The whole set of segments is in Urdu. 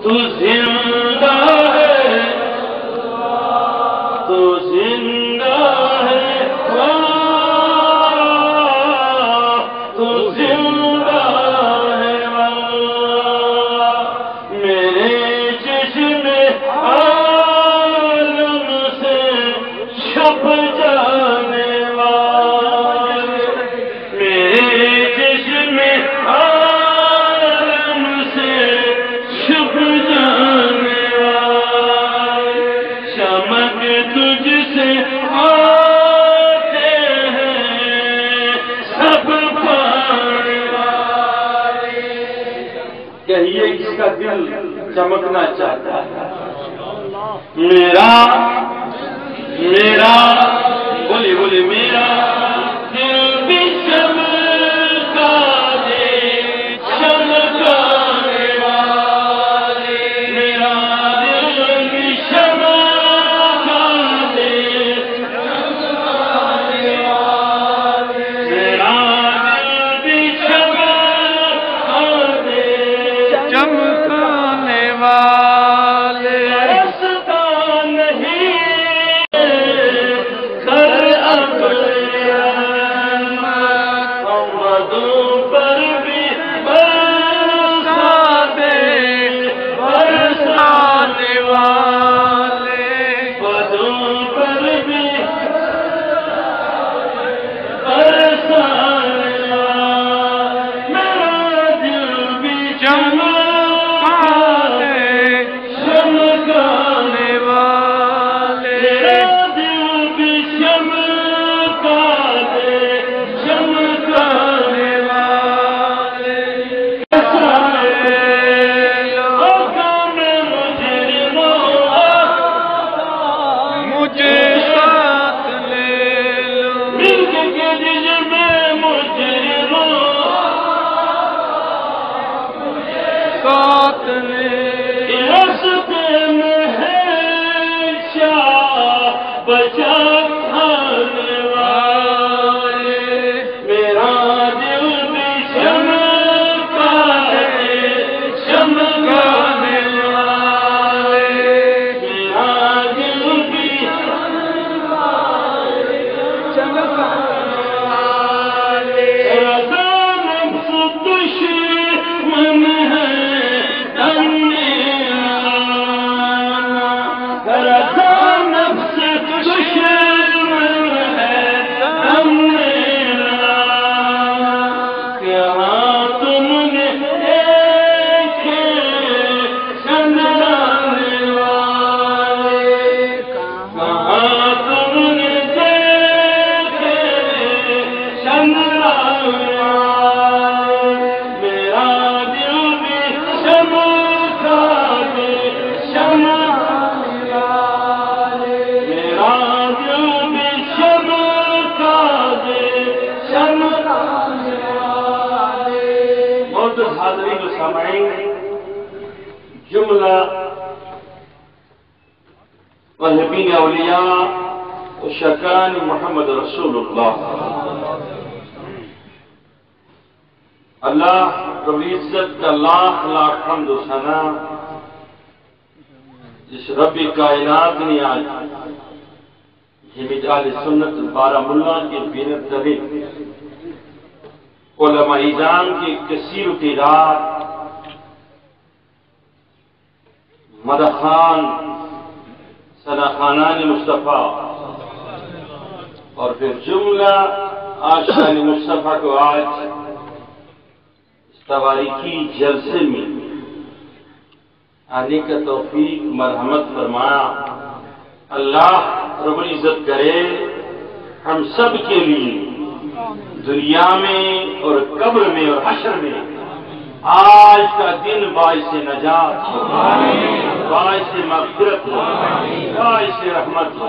تو زندہ ہے، تو زندہ ہے، تو زندہ ہے میرے جسم عالم سے چھپ جانے والے، میرے جسم عالم سے چھپ جانے والے، چمک تجھ سے آتے ہیں سب پانے والے۔ کہیے کس کا دل چمکنا چاہتا ہے؟ میرا بولے بولے میرا دل بھی چمکا دے، چمکانے والے، میرا دل بھی چمکا دے، چمکانے والے، میرا دل بھی چمکا دے، چمکانے والے، رستا نہیں جملہ محبین اولیاء و شکان محمد رسول اللہ۔ اللہ رب العزت کا لاکھ لاکھ حمد و ثنا، جس رب کائنات نے آج جمعیت اہل سنت بارہ ملا کے بینت دبے علماء اعظام کی کثیر تعداد، مدخان ثنا خانان مصطفیٰ اور پھر جملہ عاشقان مصطفیٰ کو آج اس تواریخی جلسے میں آنے کا توفیق مرحمت فرمایا۔ اللہ رب العزت کرے ہم سب کے لیے دنیا میں اور قبر میں اور حشر میں آج کا دن باعث نجات ہو، باعث مغفرت ہو، باعث رحمت ہو۔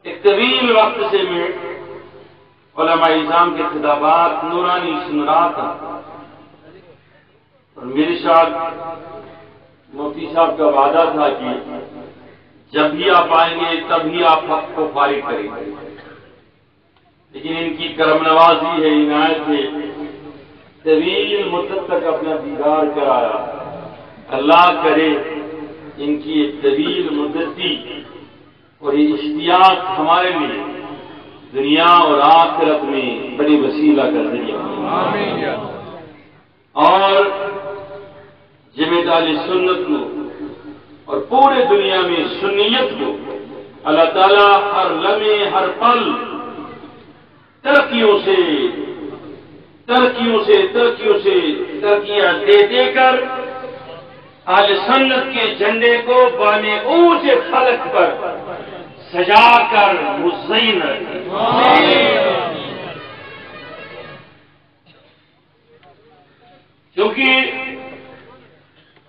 ایک طویل وقت سے میں علماء اعظام کے خطابات نورانی سن رہا تھا، اور میرے ساتھ مفتی صاحب کا وعدہ تھا کہ جب بھی آپ آئیں گے تبھی آپ حق کو فارغ کریں گے، لیکن ان کی کرم نوازی ہے، عنایت ہے، طویل مدت تک اپنا دیدار کرایا اللہ کرے ان کی ایک طویل مدتی اور یہ اشتیاق ہمارے لیے دنیا اور آخرت میں بڑی وسیلہ کا ذریعہ ہو، اور جماعت اہل سنت کو اور پورے دنیا میں سنیت کو اللہ تعالیٰ ہر لمحے ہر پل ترقیوں سے ترقیاں دے کر اہل سنت کے جھنڈے کو بانے اونچے فلک پر سجا کر مزین رکھے۔ کیونکہ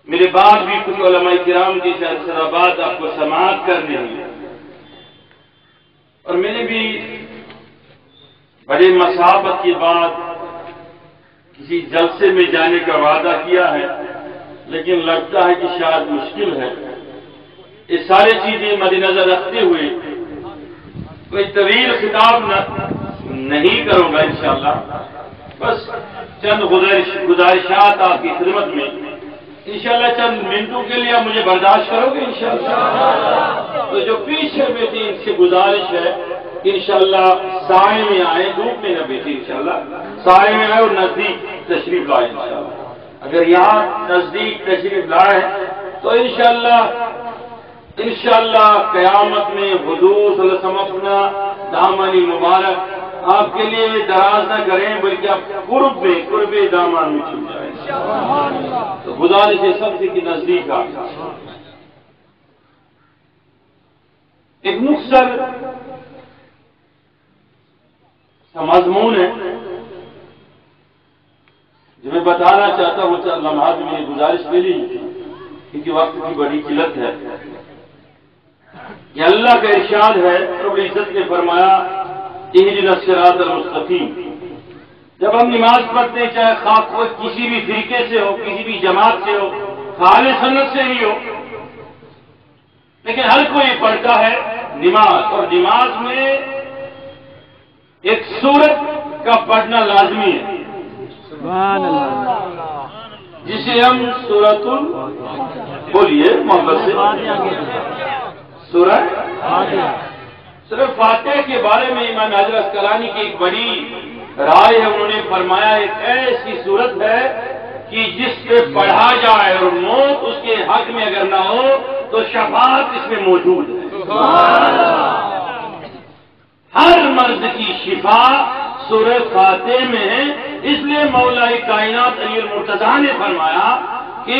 میرے بعد بھی کچھ علماء کرام کی بات آپ کو سماعت کرنی ہے، اور میں نے بھی بڑے مسافت کے بعد کسی جلسے میں جانے کا وعدہ کیا ہے، لیکن لگتا ہے کہ شاید مشکل ہے۔ یہ ساری چیزیں مد نظر رکھتے ہوئے کوئی طویل خطاب نہیں کروں گا انشاءاللہ، بس چند گزارشات آپ کی خدمت میں انشاءاللہ چند منٹوں کے لیے آپ مجھے برداشت کرو گے انشاءاللہ؟ تو جو پیچھے بیٹھے ان سے گزارش ہے انشاءاللہ سائے میں آئے، دھوپ میں نہ بیٹھے، انشاءاللہ سائے میں آئے اور نزدیک تشریف لائے انشاءاللہ۔ اگر یہاں نزدیک تشریف لائے تو انشاءاللہ قیامت میں حضور صلی اللہ علیہ وسلم اپنا دامن مبارک آپ کے لیے دراز نہ کریں، بلکہ آپ قرب دامان میں چھپ جائیں۔ تو گزارش ہے سب سے کہ نزدیک آ ایک مختصر مضمون ہے جو میں بتانا چاہتا ہوں، لمحات میں گزارش کے لیے کیونکہ وقت کی بڑی قلت ہے۔ یہ اللہ کا ارشاد ہے، رب العزت نے فرمایا اہدنا الصراط المستقیم۔ جب ہم نماز پڑھتے ہیں، چاہے خواہ کوئی کسی بھی فرقے سے ہو، کسی بھی جماعت سے ہو، اہل سنت سے ہی ہو، لیکن ہر کوئی پڑھتا ہے نماز، اور نماز میں ایک سورت کا پڑھنا لازمی ہے سبحان اللہ، جسے ہم سورۃ بولیے محبت سے سورہ فاتحہ کے بارے میں امام حجر عسقلانی کی ایک بڑی رائے ہے۔ انہوں نے فرمایا ایک ایسی صورت ہے کہ جس پہ پڑھا جائے اور موت اس کے حق میں اگر نہ ہو تو شفاعت اس میں موجود ہے۔ ہر مرض کی شفا سورہ فاتحہ میں ہے، اس لیے مولا کائنات علی المرتضیٰ نے فرمایا کہ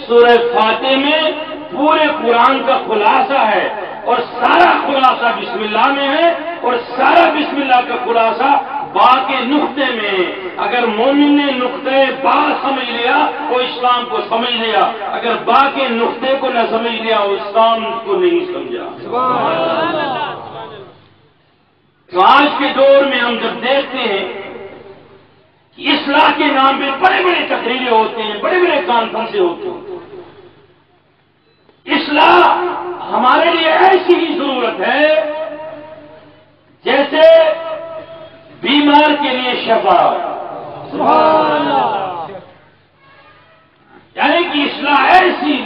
سورہ فاتحہ میں پورے قرآن کا خلاصہ ہے، اور سارا خلاصہ بسم اللہ میں ہے، اور سارا بسم اللہ کا خلاصہ با کے نقطے میں۔ اگر مومن نے نقطے با سمجھ لیا وہ اسلام کو سمجھ لیا، اگر با کے نقطے کو نہ سمجھ لیا وہ اسلام کو نہیں سمجھا۔ تو آج کے دور میں ہم جب دیکھتے ہیں کہ اصلاح کے نام پہ بڑے بڑے تقریریں ہوتے ہیں، بڑے بڑے کانفرنسیں ہوتے ہیں، اصلاح ہمارے لیے ایسی ہی ضرورت ہے جیسے بیمار کے لیے شفا، یعنی کہ اصلاح ایسی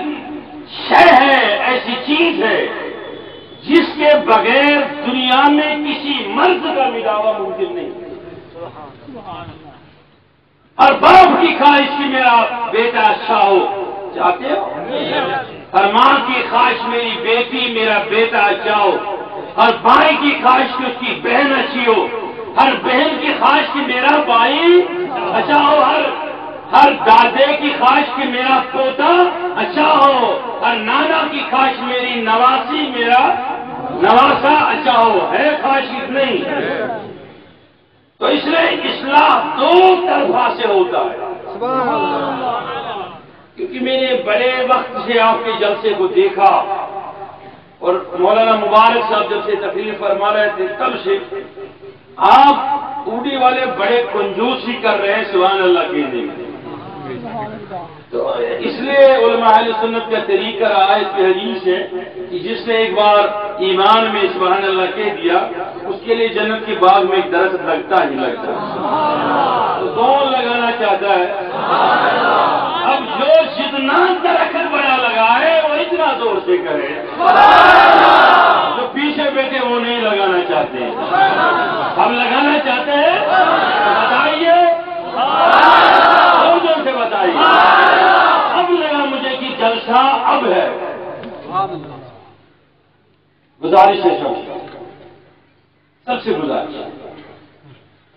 شے ہے، ایسی چیز ہے جس کے بغیر دنیا میں کسی مرض کا مداوع ممکن نہیں۔ ہر باپ کی خواہش کی میرا بیٹا اچھا ہو، چاہتے ہو؟ ہر ماں کی خواہش میری بیٹی میرا بیٹا اچھا ہو، ہر بھائی کی خواہش کی اس کی بہن اچھی ہو، ہر بہن کی خواہش کی میرا بھائی اچھا ہو، ہر دادے کی خواہش کی میرا پوتا اچھا ہو، ہر نانا کی خواہش میری نواسی میرا نواسا اچھا ہو، ہے خواہش نہیں۔ تو اس لیے اصلاح دو طرفہ سے ہوتا ہے، کیونکہ میں نے بڑے وقت سے آپ کے جلسے کو دیکھا، اور مولانا مبارک صاحب جب سے تقریر فرما رہے تھے تب سے آپ اوڈی والے بڑے کنجوسی کر رہے ہیں سبحان اللہ کہنے میں۔ تو اس لیے علماء اہل سنت کا طریقہ رہا ہے، اس کی حدیث ہے کہ جس نے ایک بار ایمان میں سبحان اللہ کہہ دیا اس کے لیے جنت کے باغ میں ایک درخت لگتا ہی لگتا ہے۔ تو کون لگانا چاہتا ہے؟ اب جو جتنا درخت جلسے کرے، جو پیچھے بیٹھے وہ نہیں لگانا چاہتے ہیں، ہم لگانا چاہتے ہیں، بتائیے زور سے بتائیے، اب لگا مجھے کہ جلسہ اب ہے۔ گزارش ہے سب سے گزارش ہے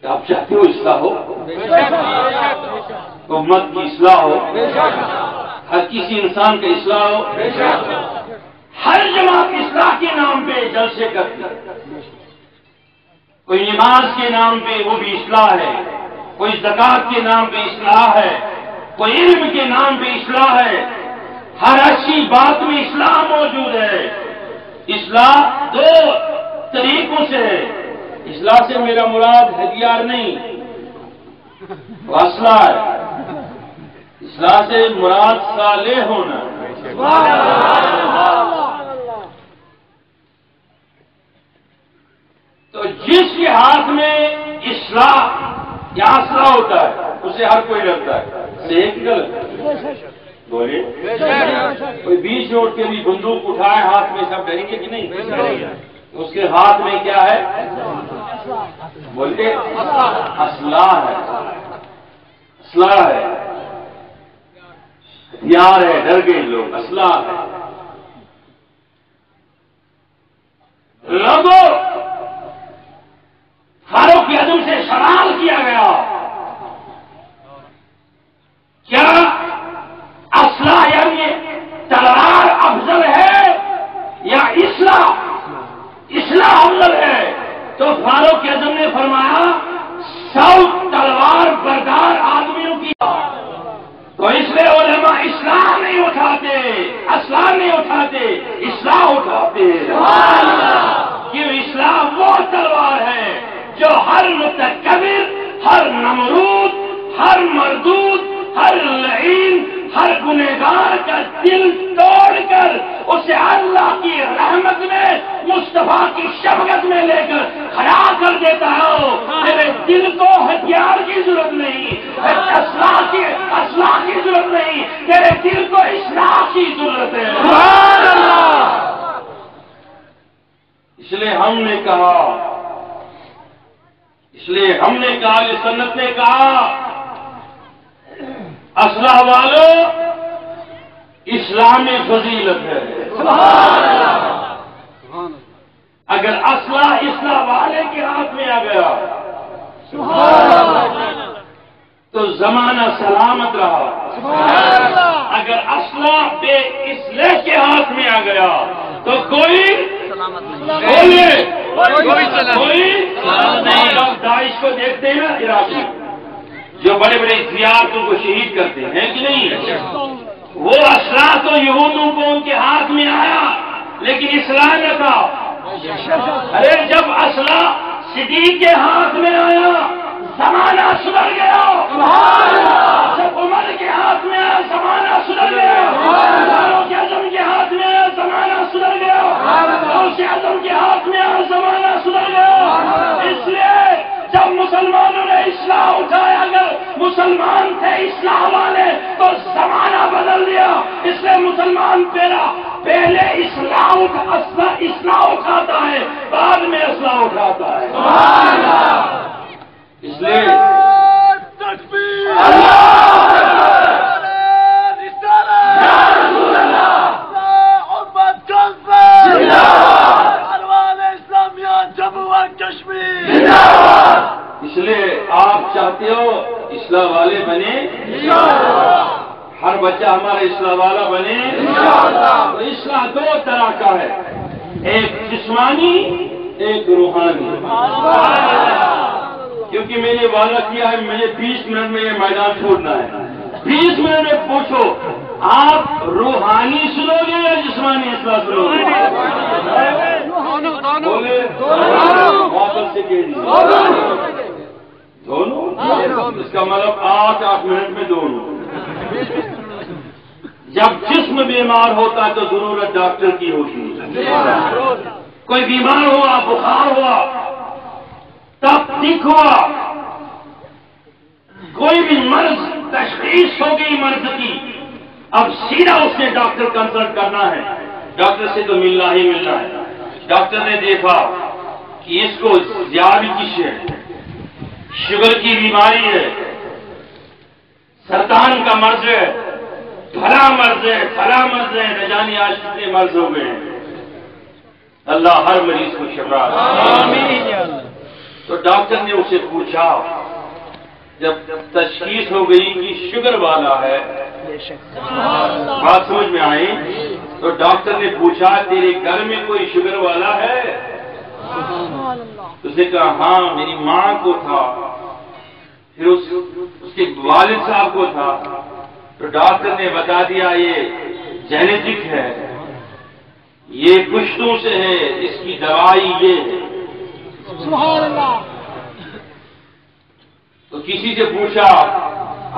کہ آپ چاہتے ہو اصلاح ہو، امت کی اصلاح ہو، ہر کسی انسان کا اصلاح ہو، ہر جماعت اصلاح کے نام پہ جلسے کرتی ہے، کوئی نماز کے نام پہ وہ بھی اصلاح ہے، کوئی زکات کے نام پہ اصلاح ہے، کوئی علم کے نام پہ اصلاح ہے، ہر اچھی بات میں اصلاح موجود ہے۔ اصلاح دو طریقوں سے ہے، اصلاح سے میرا مراد ہتھیار نہیں، وہ اصلاح ہے، اصلاح سے مراد صالح ہونا۔ تو جس کے ہاتھ میں اصلاح یا اصلاح ہوتا ہے اسے ہر کوئی رکھتا ہے، صحیح کی غلط؟ بولیے، کوئی 20 نوٹ کے بھی بندوق اٹھائے ہاتھ میں سب ڈریں گے کہ نہیں؟ اس کے ہاتھ میں کیا ہے؟ بولتے اسلحہ ہے، اسلحہ ہے، ہتھیار ہے، ڈر گئے لوگ، اسلحہ ہے۔ لوگوں فاروق اعظم سے سوال کیا گیا، کیا اسلحہ یعنی تلوار افضل ہے یا اصلاح افضل ہے؟ تو فاروق اعظم نے فرمایا 100 تلوار بردار آدمیوں کی، تو اس لیے علماء اصلاح نہیں اٹھاتے، اسلحہ نہیں اٹھاتے، اصلاح اٹھاتے، کہ اصلاح وہ تلوار ہے جو ہر متکبر، ہر نمرود، ہر مردود، ہر لعین، ہر گنہگار کا دل توڑ کر اسے اللہ کی رحمت میں، مصطفیٰ کی شفقت میں لے کر کھڑا کر دیتا ہے۔ میرے دل کو ہتھیار کی ضرورت نہیں، اسلحہ کی ضرورت نہیں، میرے دل کو اصلاح کی ضرورت ہے۔ سبحان اللہ۔ اس لیے ہم نے کہا، کہ سنت نے کہا اسلحہ والو اسلام میں فضیلت ہے۔ اگر اصلاح والے کے ہاتھ میں آ گیا تو زمانہ سلامت رہا، اگر اسلحہ بے اصلاح کے ہاتھ میں آ گیا تو کوئی داعش کو دیکھتے ہیں نا، عراقی جو بڑے بڑے زیارتوں کو شہید کرتے ہیں کہ نہیں، وہ اسلحہ تو یہودوں کو ان کے ہاتھ میں آیا لیکن اصلاح نہ تھا۔ ارے جب اسلحہ صدیق کے ہاتھ میں آیا زمانہ سدھر گیا، جب عمر کے ہاتھ میں آیا زمانہ سدھر گیا، فاروق اعظم کے ہاتھ میں آیا زمانہ سدھر گیا، غوث اعظم کے ہاتھ میں آیا زمانہ سدھر گیا۔ اس لیے جب مسلمانوں نے اصلاح اٹھایا، اگر مسلمان تھے اصلاح والے تو زمانہ بدل دیا۔ اس لیے مسلمان پہلے اصلاح اٹھاتا ہے، بعد میں اصلاح اٹھاتا ہے۔ اس لیے اس لیے آپ چاہتے ہو اصلاح والے بنے، ہر بچہ ہمارا اصلاح والا بنے۔ تو اصلاح دو طرح کا ہے، ایک جسمانی، ایک روحانی۔ کیونکہ میں نے وعدہ کیا ہے مجھے 20 منٹ میں یہ میدان چھوڑنا ہے۔ 20 منٹ میں پوچھو آپ روحانی سنو گے یا جسمانی اصلاح سنو گے؟ بولے واپس سے کہہ دیجیے دونوں، اس کا مطلب 8 منٹ میں دونوں۔ جب جسم بیمار ہوتا ہے تو ضرورت ڈاکٹر کی ہوتی ہے۔ کوئی بیمار ہوا، بخار ہوا، تب ٹھیک ہوا، کوئی بھی مرض تشخیص ہو گئی مرض کی، اب سیدھا اس نے ڈاکٹر کنسلٹ کرنا ہے۔ ڈاکٹر سے تو ملنا ہی ملنا ہے. ڈاکٹر نے دیکھا کہ اس کو ذیابیطس ہے، شوگر کی بیماری ہے، سرطان کا مرض ہے، پھلا مرض ہے، پھلا مرض ہے، نہ جانے آج کتنے مرض ہو گئے ہیں. اللہ ہر مریض کو شفا دے. تو ڈاکٹر نے اسے پوچھا، جب تشخیص ہو گئی کہ شوگر والا ہے، بات سمجھ میں آئی، تو ڈاکٹر نے پوچھا تیرے گھر میں کوئی شوگر والا ہے؟ اس نے کہا ہاں میری ماں کو تھا، پھر اس کے والد صاحب کو تھا. تو ڈاکٹر نے بتا دیا یہ جینیٹک ہے، یہ پشتوں سے ہے، اس کی دوائی یہ ہے. سبحان اللہ. تو کسی سے پوچھا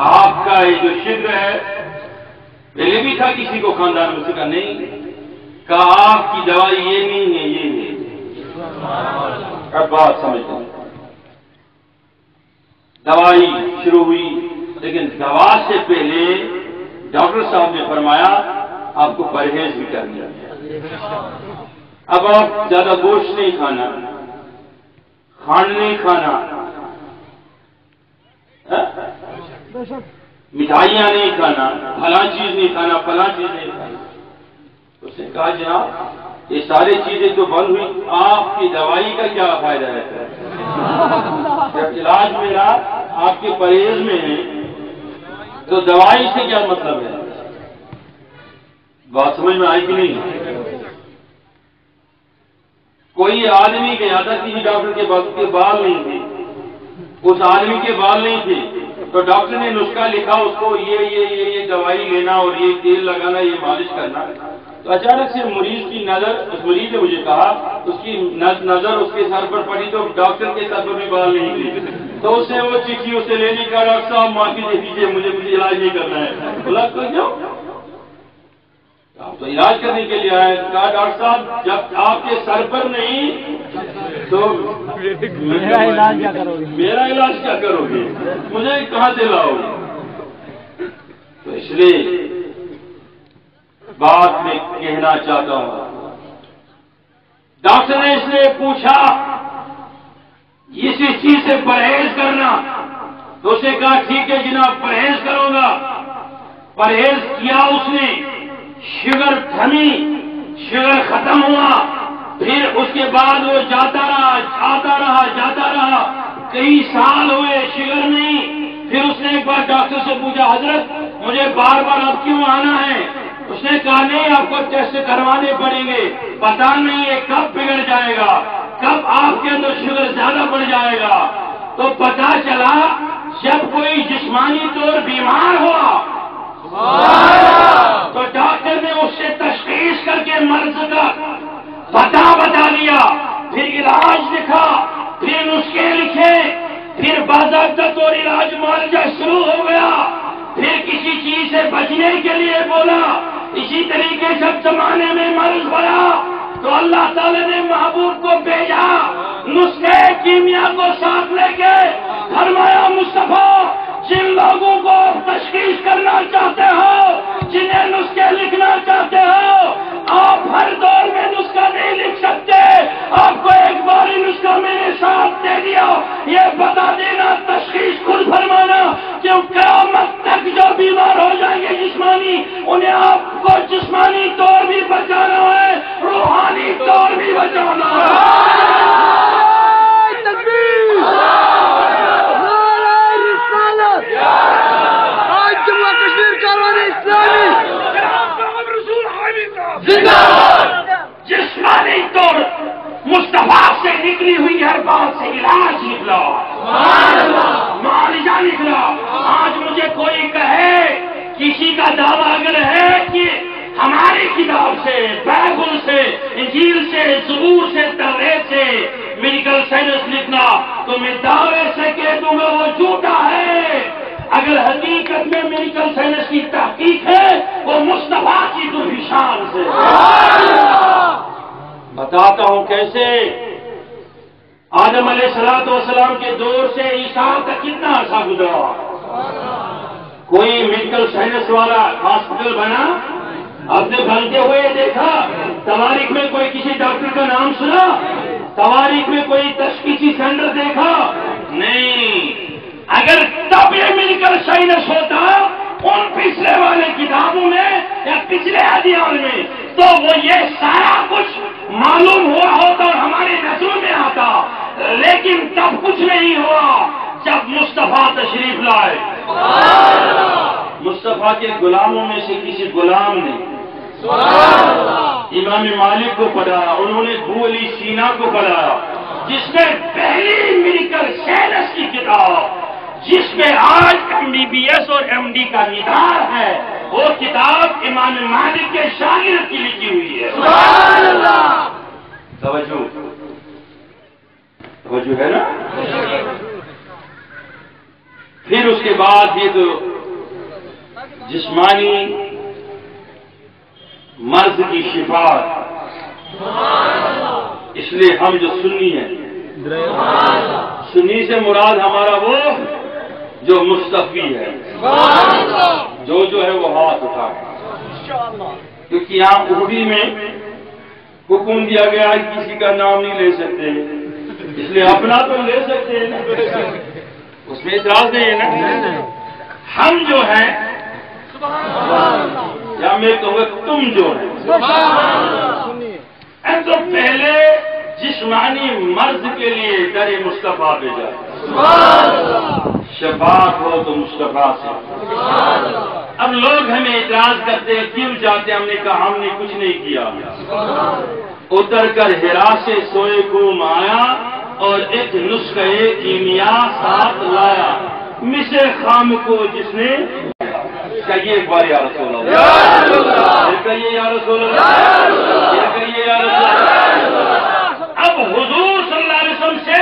آپ کا یہ جو شوگر ہے، پہلے بھی تھا کسی کو خاندان میں؟ سے کہا نہیں. کہا آپ کی دوائی یہ نہیں ہے، یہ ہے. اب بات سمجھتے ہیں. دوائی شروع ہوئی، لیکن دوا سے پہلے ڈاکٹر صاحب نے فرمایا آپ کو پرہیز بھی کرنا ہے. اب آپ زیادہ گوشت نہیں کھانا، کھانڈ نہیں کھانا، مٹھائیاں نہیں کھانا، فلاں چیز نہیں کھانا، فلاں چیز نہیں کھانا. اس نے کہا جناب یہ ساری چیزیں تو بند ہوئی، آپ کی دوائی کا کیا فائدہ ہے؟ جب علاج میرا آپ کے پرہیز میں ہے تو دوائی سے کیا مطلب ہے؟ بات سمجھ میں آئی کہ نہیں؟ کوئی آدمی گیا تھا کسی ڈاکٹر کے وقت کے بال نہیں تھے، اس آدمی کے بال نہیں تھے، تو ڈاکٹر نے نسخہ لکھا اس کو یہ دوائی لینا اور یہ تیل لگانا، یہ مالش کرنا. تو اچانک سے مریض کی نظر، اس مریض نے مجھے کہا اس کی نظر اس کے سر پر پڑی تو ڈاکٹر کے سر پر بھی بال نہیں تھے. تو اس نے وہ چٹھی اسے لے لی، کہا ڈاکٹر صاحب معافی دے دیجیے، مجھے علاج نہیں کرنا ہے. بولا کیوں؟ آپ تو علاج کرنے کے لیے آئے. کہا ڈاکٹر صاحب جب آپ کے سر پر نہیں تو میرا علاج کیا کرو گے؟ میرا علاج کیا کرو گے؟ مجھے کہاں سے لاؤ گے؟ تو اس لیے بات میں کہنا چاہتا ہوں، ڈاکٹر نے اس لیے پوچھا اسی چیز سے پرہیز کرنا، تو اسے کہا ٹھیک ہے جناب پرہیز کروں گا. پرہیز کیا اس نے، شوگر تھمی، شوگر ختم ہوا، پھر اس کے بعد وہ جاتا رہا، کئی سال ہوئے شوگر نہیں. پھر اس نے ایک بار ڈاکٹر سے پوچھا حضرت مجھے بار بار اب کیوں آنا ہے؟ اس نے کہا نہیں آپ کو ٹیسٹ کروانے پڑیں گے، پتا نہیں ہے کب بگڑ جائے گا، کب آپ کے اندر شوگر زیادہ بڑھ جائے گا. تو پتا چلا جب کوئی جسمانی طور بیمار ہوا تو ڈاکٹر نے اس سے تشخیص کر کے مرض کا پتا بتا دیا، پھر علاج لکھا، پھر نسخے لکھے، پھر باضابطہ طور علاج معالجہ شروع ہو گیا، پھر کسی چیز سے بچنے کے لیے بولا. اسی طریقے سے زمانے میں مرض بڑھا تو اللہ تعالی نے محبوب کو بھیجا نسخے کیمیا کو ساتھ لے کے، فرمایا مصطفیٰ جن لوگوں کو آپ تشخیص کرنا چاہتے ہو، جنہیں نسخے لکھنا چاہتے ہو، آپ ہر دور میں نسخہ نہیں لکھ سکتے. آپ کو ایک بار نسخہ میں نے ساتھ دے دیا، یہ بتا دینا تشخیص خود فرمانا کہ قیامت تک جو بیمار ہو جائیں گے جسمانی، انہیں آپ کو جسمانی طور بھی بچانا ہے، روحانی طور بھی بچانا ہے. جسمانی طور مصطفیٰ سے نکلی ہوئی ہر بات سے علاج نکلا، معالجہ نکلا. آج مجھے کوئی کہے، کسی کا دعویٰ اگر ہے کہ ہماری کتاب سے، بائبل سے، انجیل سے، زبور سے، توریت سے میڈیکل سائنس لکھنا، تو میں دعوے سے کہہ دوں گا وہ جھوٹا ہے. اگر حقیقت میں میڈیکل سائنس کی تحقیق ہے وہ مصطفیٰ کی شان سے. بتاتا ہوں کیسے. آدم علیہ السلام کے دور سے عیسیٰ تک کتنا عرصہ گزرا، کوئی میڈیکل سائنس والا ہاسپٹل بنا آپ نے بھاگتے ہوئے دیکھا؟ تواریخ میں کوئی کسی ڈاکٹر کا نام سنا؟ تواریخ میں کوئی تشخیصی سینٹر دیکھا؟ نہیں۔ اگر تب یہ مل کر سائنس ہوتا ان پچھلے والے کتابوں میں یا پچھلے ادیان میں، تو وہ یہ سارا کچھ معلوم ہوا ہوتا اور ہمارے نظروں میں آتا، لیکن تب کچھ نہیں ہوا جب مصطفیٰ تشریف لائے۔ مصطفیٰ کے غلاموں میں سے کسی غلام نے امام مالک کو پڑھایا، انہوں نے ابو علی سینا کو پڑھایا، جس میں پہلی میڈیکل سائنس کی کتاب، جس میں آج MBBS اور MD کا نگار ہے، وہ کتاب امام مالک کے شاگرد کی لکھی ہوئی ہے۔ توجہ ہے نا؟ پھر اس کے بعد یہ تو جسمانی مرض کی شفا، اس لیے ہم جو سنی ہیں، سنی سے مراد ہمارا وہ جو مستفی ہے، جو ہے وہ ہاتھ اٹھا، کیونکہ یہاں اردو میں حکم دیا گیا ہے کسی کا نام نہیں لے سکتے، اس لیے اپنا تو لے سکتے ہیں نا، اس میں اعتراض نہیں ہے نا۔ ہم جو ہیں یا میں کہوں گا تم جو ہے، تو پہلے جسمانی مرض کے لیے در مصطفیٰ بھیجا، شفاعت ہو تو مصطفیٰ سے۔ اب لوگ ہمیں اعتراض کرتے ہیں کیوں جاتے، ہم نے کہا ہم نے کچھ نہیں کیا، اتر کر ہرا سے سوئے کو آیا اور ایک نسخہ کیمیا ساتھ لایا، مس خام کو جس نے کہیے ایک بار یا رسول اللہ، کہیے یا رسول اللہ، کہیے یا رسول اللہ۔ اب حضور صلی اللہ علیہ وسلم سے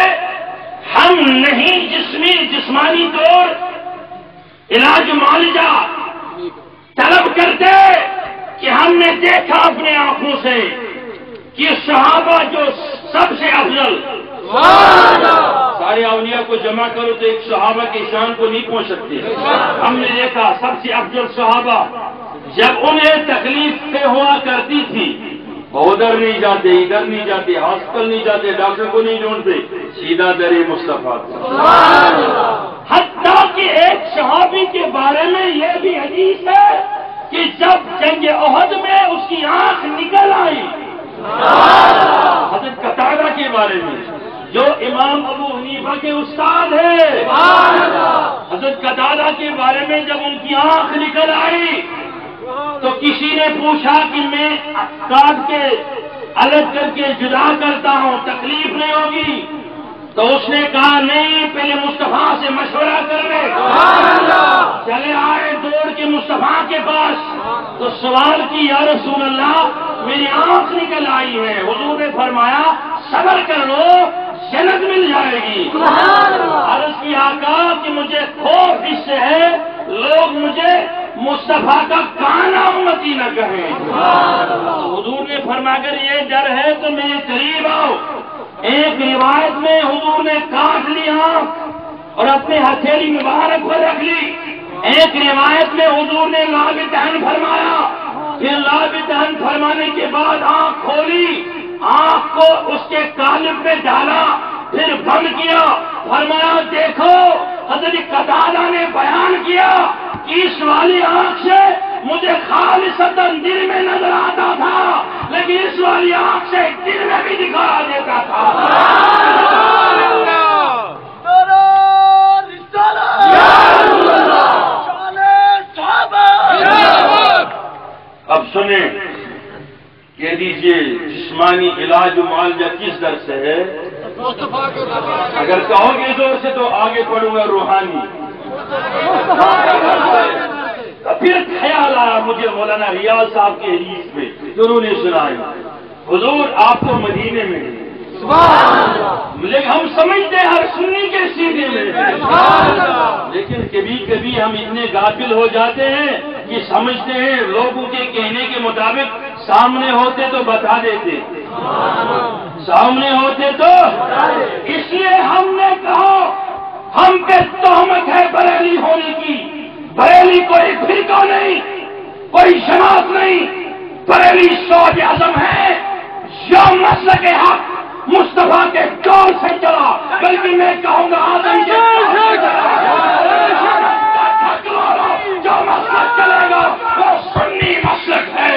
ہم نہیں جسمانی طور علاج معالجہ طلب کرتے کہ ہم نے دیکھا اپنے آنکھوں سے کہ صحابہ جو سب سے افضل، سارے اولیاء کو جمع کرو تو ایک صحابہ کی شان کو نہیں پہنچ سکتے، ہم نے دیکھا سب سے افضل صحابہ جب انہیں تکلیف ہوا کرتی تھی، ادھر نہیں جاتے، ادھر نہیں جاتے، ہاسپٹل نہیں جاتے، ڈاکٹر کو نہیں ڈھونڈتے، سیدھا در مصطفیٰ۔ حتیٰ کہ ایک صحابی کے بارے میں یہ بھی حدیث ہے کہ جب جنگ احد میں اس کی آنکھ نکل آئی، حضرت قتادہ کے بارے میں جو امام ابو حنیفہ کے استاد ہیں، حضرت قتادہ کے بارے میں جب ان کی آنکھ نکل آئی تو کسی نے پوچھا کہ میں کاٹ کے الگ کر کے جدا کرتا ہوں، تکلیف نہیں ہوگی؟ تو اس نے کہا نہیں، پہلے مصطفیٰ سے مشورہ کر لے۔ چلے آئے دوڑ کے مصطفیٰ کے پاس، تو سوال کی یا رسول اللہ میری آنکھ نکل آئی ہے، حضور نے فرمایا صبر کر لو، جنت مل جائے گی۔ عرض کی آقا کہ مجھے خوف اس سے ہے لوگ مجھے مصطفیٰ کا کانا امتی نہ کہیں۔ حضور نے فرمایا اگر یہ ڈر ہے تو میرے قریب آؤ۔ ایک روایت میں حضور نے کاٹ لی آنکھ اور اپنے ہتھیلی مبارک پر رکھ لی، ایک روایت میں حضور نے لاب دہن فرمایا، پھر لاب دہن فرمانے کے بعد آنکھ کھولی، آنکھ کو اس کے قالب میں ڈالا، پھر بند کیا، فرمایا دیکھو حضرت قتادہ نے بیان کیا کہ اس والی آنکھ سے مجھے خالصتاً دل میں نظر آتا تھا، لیکن اس والی آنکھ سے دل میں بھی دکھا دیتا تھا۔ اب سنیں، کہہ دیجئے جسمانی علاج و معالجہ کس در سے ہے؟ اگر کہو گے زور سے تو آگے پڑھوں گا روحانی۔ پھر خیال آیا مجھے مولانا ریاض صاحب کے حدیث میں جو انہوں نے سنائی، حضور آپ تو مدینے میں ہیں، لیکن ہم سمجھتے ہیں ہر سنی کے سیدھے میں، لیکن کبھی کبھی ہم اتنے غافل ہو جاتے ہیں کہ سمجھتے ہیں لوگوں کے کہنے کے مطابق، سامنے ہوتے تو بتا دیتے، سامنے ہوتے تو، اس لیے ہم نے کہا ہم پہ تہمت ہے بریلی ہونے کی۔ بریلی کوئی فرقہ نہیں، کوئی جماعت نہیں، بریلی سوچ عزم ہے یا مسلک حق مصطفیٰ کے دور سے چلا، بلکہ میں کہوں گا آدم کے جو مسلک چلے گا وہ سنی مسلک ہے۔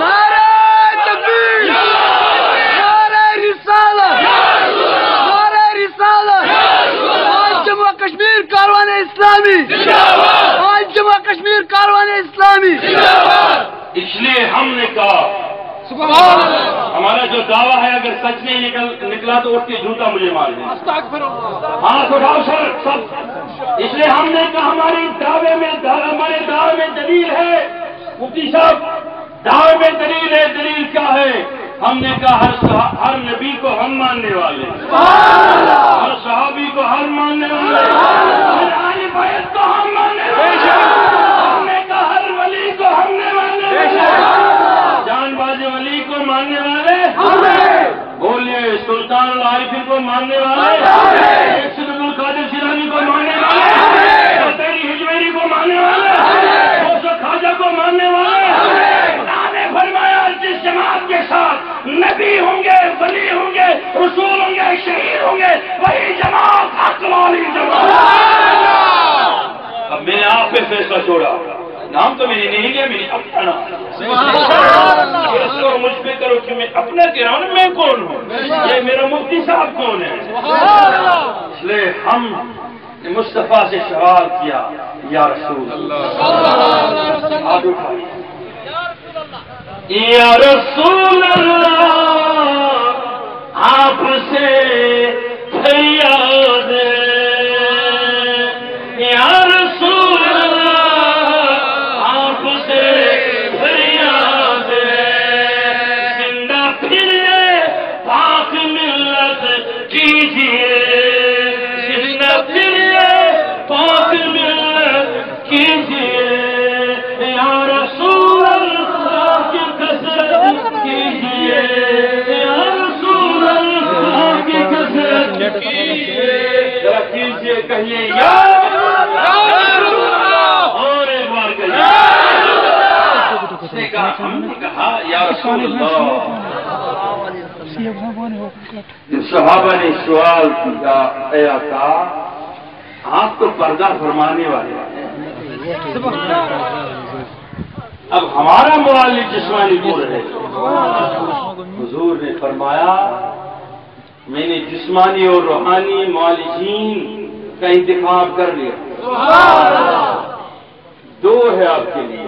نعرہ تکبیر، نعرہ رسالت، نعرہ رسالت، آج جموں کشمیر کاروان اسلامی، آج جموں کشمیر کاروان اسلامی۔ اس لیے ہم نے کہا سبحان اللہ، ہمارا جو دعویٰ ہے اگر سچ نہیں نکلا تو اٹھ کے جھوٹا مجھے مار دیں۔ استغفر اللہ۔ ہاتھ اٹھاؤ سر سب۔ اس لیے ہم نے کہا ہمارے دعوے میں دلیل ہے۔ مفتی صاحب دعوے میں دلیل ہے، دلیل کیا ہے؟ ہم نے کہا ہر نبی کو ہم ماننے والے، ہر صحابی کو ہم ماننے والے، ہر اہل بیت کو ہم ماننے والے، ہم نے کہا ہر ولی کو ہم نے ماننے والے، جان باز ولی کو ماننے والے، بولے سلطان العارفین کو ماننے والے، سید عبد القادر شیرازی کو ماننے والے، تیری ہجویری کو ماننے والے، خواجہ کو ماننے والے۔ خدا نے فرمایا جس جماعت کے ساتھ نبی ہوں گے، ولی ہوں گے، رسول ہوں گے، شہید ہوں گے، وہی جماعت حق والی جماعت۔ اب میں نے آپ پہ فیصلہ چھوڑا، نام تو میری نہیں لیا، میری اپنا نام کرو، مجھ پہ کرو کہ میں اپنا کہہ رہا ہوں نا، میں کون ہوں، یہ میرا مفتی صاحب کون ہے۔ اس لیے ہم نے مصطفیٰ سے سوال کیا، یا رسول اللہ، ہاتھ اٹھائیے، یا رسول اللہ آپ سے فریاد ہے، یا رسول اللہ آپ سے فریاد ہے، زندہ پھرے پاک ملت کیجیے، زندہ پھرے پاک ملت کیجیے، یا رسول اللہ کی کثرت کیجیے، یا رسول اللہ کی کثرت کیجیے، ذرا کیجیے، کہیے یا رسول اللہ، اور ایک بار کہیے، اس نے کہا، ہم نے کہا یا رسول اللہ۔ صحابہ نے سوال کیا، اے آقا آپ تو پردہ فرمانے والے ہیں، اب ہمارا معالج جسمانی دور ہے۔ حضور نے فرمایا میں نے جسمانی اور روحانی معالجین کا انتخاب کر لیا، دو ہے آپ کے لیے،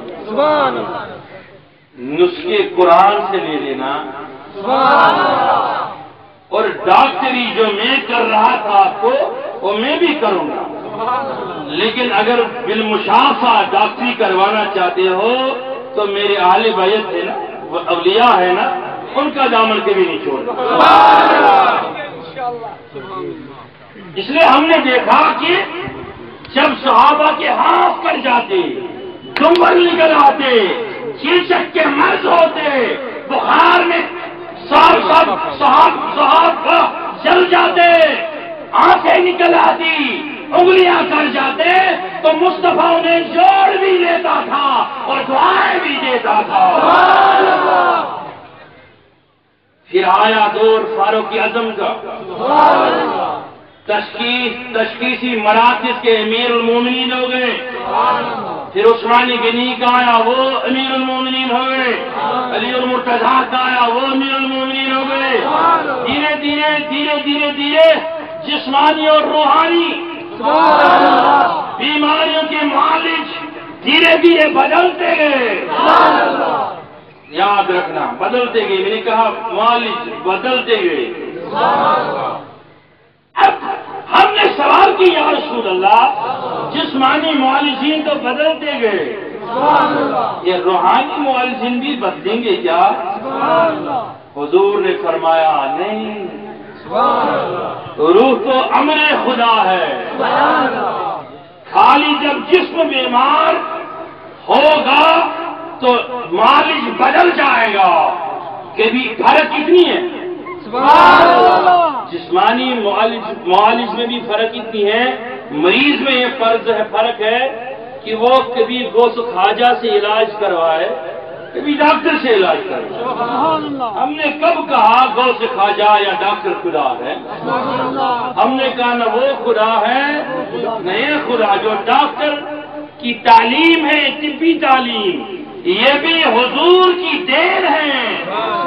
نسخے قرآن سے لے لینا، اور ڈاکٹری جو میں کر رہا تھا آپ کو وہ میں بھی کروں گا، لیکن اگر بالمشافہ ڈاکٹری کروانا چاہتے ہو تو میرے اہل بیت ہے نا، وہ اولیاء ہے نا، ان کا دامن کبھی نہیں چھوڑنا۔ اس لیے ہم نے دیکھا کہ جب صحابہ کے ہاتھ کٹ جاتے، کمبل نکل آتے، چیچک کے مرض ہوتے، بخار میں صحاب جل جاتے، آنکھیں نکل آتی، انگلیاں کر جاتے، تو مصطفیٰ انہیں جوڑ بھی لیتا تھا اور دعائیں بھی دیتا تھا۔ پھر آیا دور فاروق اعظم کا، تشخیصی مراکز کے امیر المومنین ہو گئے، پھر عثمانی غنی کا آیا وہ امیر المومنین ہو گئے، علی المرتضیٰ کا آیا وہ امیر المومنین ہو گئے، دھیرے دھیرے دھیرے دھیرے دھیرے جسمانی اور روحانی بیماریوں کے معالج دھیرے دھیرے بدلتے گئے۔ یاد رکھنا، بدلتے گئے، میں نے کہا معالج بدلتے گئے۔ اب ہم نے سوال کی یا رسول اللہ جسمانی معالجین تو بدلتے گئے، یہ روحانی معالجین بھی بدلیں گے کیا؟ حضور نے فرمایا نہیں، روح تو امر خدا ہے، خالی جب جسم بیمار ہوگا تو معالج بدل جائے گا۔ کبھی فرق کتنی ہے؟ جسمانی معالج میں بھی فرق اتنی ہے، مریض میں یہ فرق ہے کہ وہ کبھی غوث خواجہ سے علاج کروائے کبھی ڈاکٹر سے علاج کرو. ہم نے کب کہا غوث خواجہ یا ڈاکٹر خدا ہے؟ ہم نے کہا نہ وہ خدا ہے نہ یہ خدا. جو ڈاکٹر کی تعلیم ہے طبی تعلیم یہ بھی حضور کی دین ہے.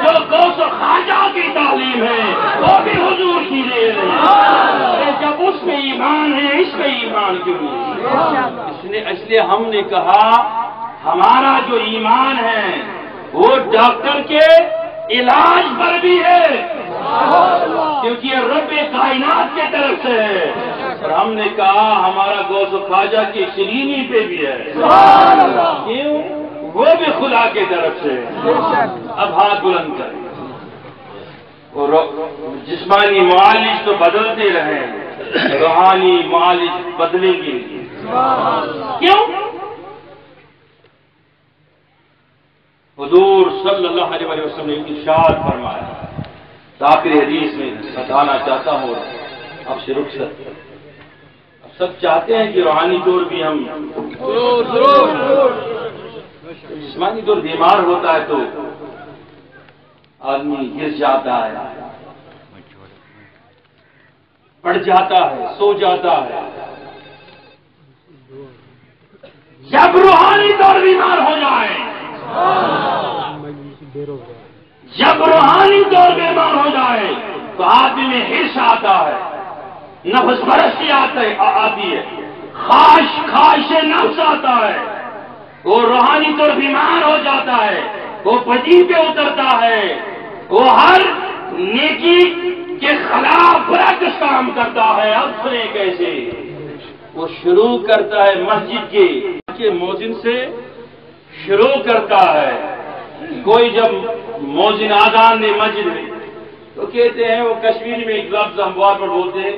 جو غوث خواجہ کی تعلیم ہے وہ بھی حضور کی دین ہے. جب اس میں ایمان ہے اس میں ایمان کیوں نہیں؟ اس لیے ہم نے کہا ہمارا جو ایمان ہے وہ ڈاکٹر کے علاج پر بھی ہے کیونکہ یہ رب کائنات کی طرف سے ہے. اور ہم نے کہا ہمارا غوث خواجہ کی شرینی پہ بھی ہے. کیوں؟ وہ بھی خدا کی طرف سے ہے. اب ہاتھ بلند کریں. اور جسمانی معالج تو بدلتے رہیں روحانی معالج بدلیں گے. کیوں؟ حضور صلی اللہ علیہ وسلم نے ارشاد فرمایا. آخری حدیث میں بتانا چاہتا ہوں اب سے رخصت. اب سب چاہتے ہیں کہ روحانی طور بھی ہم جسمانی طور بیمار ہوتا ہے تو آدمی گر جاتا ہے پڑ جاتا ہے سو جاتا ہے. جب روحانی طور بیمار ہو جائے جب روحانی طور بیمار ہو جائے تو آدمی میں حرص آتا ہے نفس پرستی آتی ہے خواہش نفس آتا ہے. وہ روحانی طور بیمار ہو جاتا ہے وہ بدی پہ اترتا ہے وہ ہر نیکی کے خلاف برعکس کام کرتا ہے. اب سنیں کیسے وہ شروع کرتا ہے مسجد کے مؤذن سے شروع کرتا ہے. کوئی جب مؤذن آذان دے مسجد میں تو کہتے ہیں وہ کشمیری میں ایک لفظ ہم بہت پر بولتے ہیں